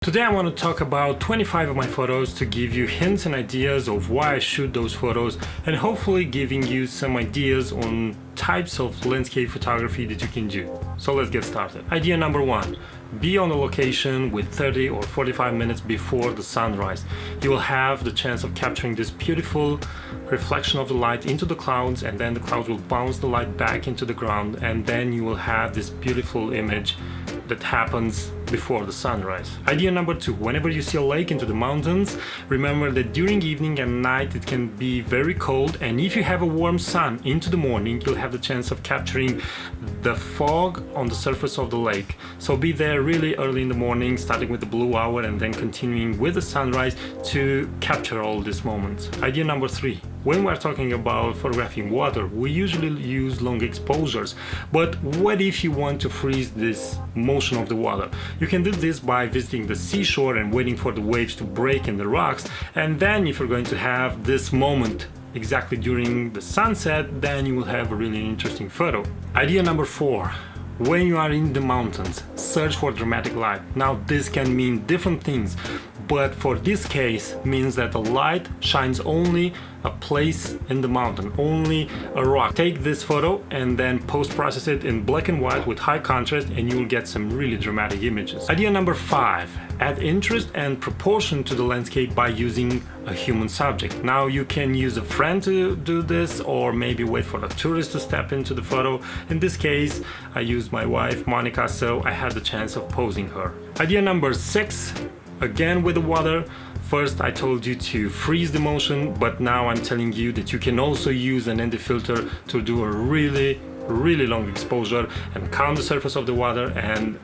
Today I want to talk about 25 of my photos to give you hints and ideas of why I shoot those photos and hopefully giving you some ideas on types of landscape photography that you can do. So let's get started. Idea number one, be on the location with 30 or 45 minutes before the sunrise. You will have the chance of capturing this beautiful reflection of the light into the clouds, and then the clouds will bounce the light back into the ground, and then you will have this beautiful image that happens before the sunrise. Idea number two, whenever you see a lake into the mountains, remember that during evening and night it can be very cold, and if you have a warm sun into the morning, you'll have the chance of capturing the fog on the surface of the lake. So be there really early in the morning, starting with the blue hour and then continuing with the sunrise to capture all these moments. Idea number three, when we're talking about photographing water, we usually use long exposures, but what if you want to freeze this motion of the water? You can do this by visiting the seashore and waiting for the waves to break in the rocks, and then if you're going to have this moment exactly during the sunset, then you will have a really interesting photo. Idea number four, when you are in the mountains, search for dramatic light. Now this can mean different things, but for this case means that the light shines only a place in the mountain, only a rock. Take this photo and then post-process it in black and white with high contrast, and you will get some really dramatic images. Idea number five, add interest and proportion to the landscape by using a human subject. Now you can use a friend to do this, or maybe wait for a tourist to step into the photo. In this case, I used my wife Monica, so I had the chance of posing her. Idea number six, again with the water. First I told you to freeze the motion, but now I'm telling you that you can also use an ND filter to do a really long exposure and calm the surface of the water and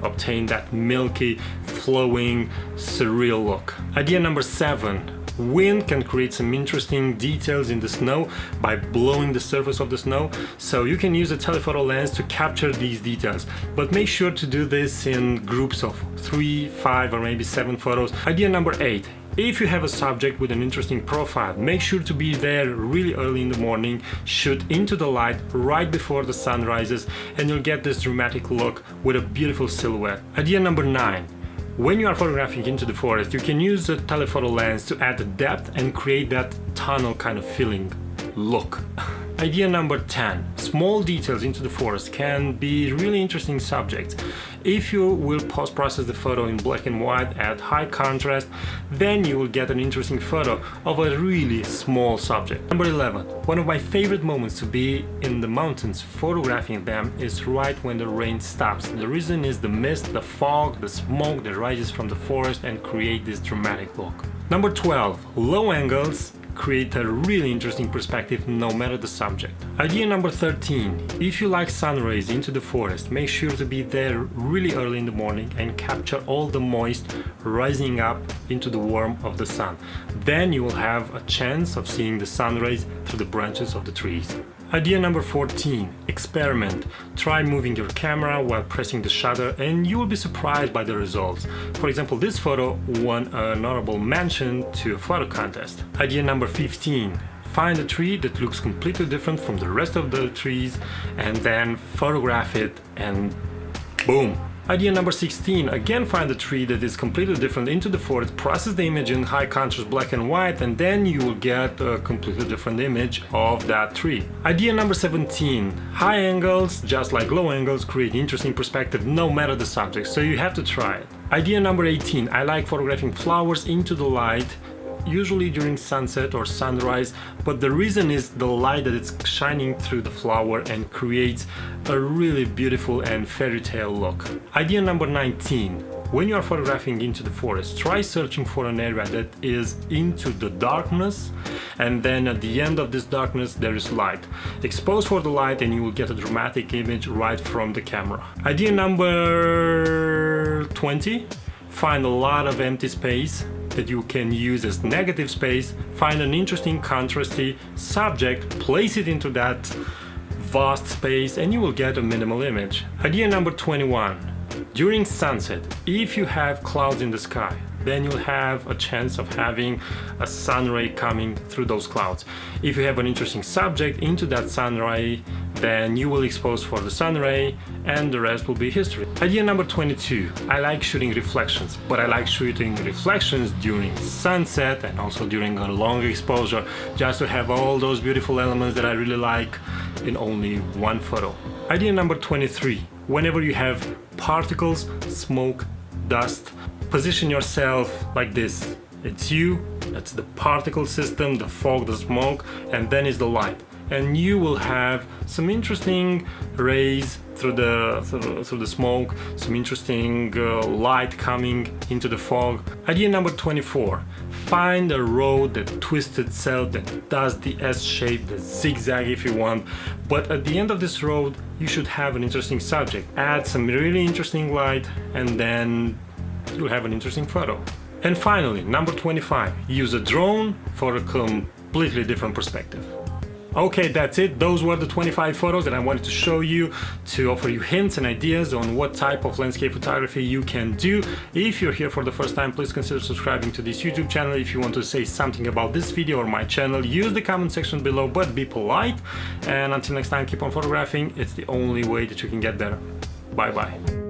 obtain that milky, flowing, surreal look. Idea number seven, wind can create some interesting details in the snow by blowing the surface of the snow, so you can use a telephoto lens to capture these details, but make sure to do this in groups of 3, 5 or maybe 7 photos. Idea number 8, if you have a subject with an interesting profile, make sure to be there really early in the morning, shoot into the light right before the sun rises, and you'll get this dramatic look with a beautiful silhouette. Idea number 9, when you are photographing into the forest, you can use a telephoto lens to add depth and create that tunnel kind of feeling look. Idea number 10, small details into the forest can be really interesting subjects. If you will post-process the photo in black and white at high contrast, then you will get an interesting photo of a really small subject. Number 11, one of my favorite moments to be in the mountains photographing them is right when the rain stops. The reason is the mist, the fog, the smoke that rises from the forest and create this dramatic look. Number 12, low angles create a really interesting perspective no matter the subject. Idea number 13, if you like sun rays into the forest, make sure to be there really early in the morning and capture all the moist rising up into the warmth of the sun. Then you will have a chance of seeing the sun rays through the branches of the trees. Idea number 14, experiment. Try moving your camera while pressing the shutter and you will be surprised by the results. For example, this photo won an honorable mention to a photo contest. Idea number 15, find a tree that looks completely different from the rest of the trees and then photograph it and boom. Idea number 16, again find a tree that is completely different into the forest, process the image in high contrast black and white, and then you will get a completely different image of that tree. Idea number 17, high angles, just like low angles, create interesting perspective no matter the subject, so you have to try it. Idea number 18, I like photographing flowers into the light, usually during sunset or sunrise, but the reason is the light that it's shining through the flower and creates a really beautiful and fairy tale look. Idea number 19, when you are photographing into the forest, try searching for an area that is into the darkness, and then at the end of this darkness there is light. Expose for the light and you will get a dramatic image right from the camera. Idea number 20, find a lot of empty space that you can use as negative space, find an interesting contrasty subject, place it into that vast space and you will get a minimal image. Idea number 21, during sunset, if you have clouds in the sky, then you'll have a chance of having a sun ray coming through those clouds. If you have an interesting subject into that sun ray, then you will expose for the sun ray and the rest will be history. Idea number 22. I like shooting reflections, but I like shooting reflections during sunset and also during a long exposure, just to have all those beautiful elements that I really like in only one photo. Idea number 23. Whenever you have particles, smoke, dust, position yourself like this. It's you, that's the particle system, the fog, the smoke, and then is the light. And you will have some interesting rays through the smoke, some interesting light coming into the fog. Idea number 24. Find a road that twists itself, that does the S shape, the zigzag if you want. But at the end of this road, you should have an interesting subject. Add some really interesting light and then you'll have an interesting photo. And finally, number 25. Use a drone for a completely different perspective. Okay, that's it. Those were the 25 photos that I wanted to show you to offer you hints and ideas on what type of landscape photography you can do. If you're here for the first time, please consider subscribing to this YouTube channel. If you want to say something about this video or my channel, use the comment section below, but be polite. And until next time, keep on photographing. It's the only way that you can get better. Bye bye.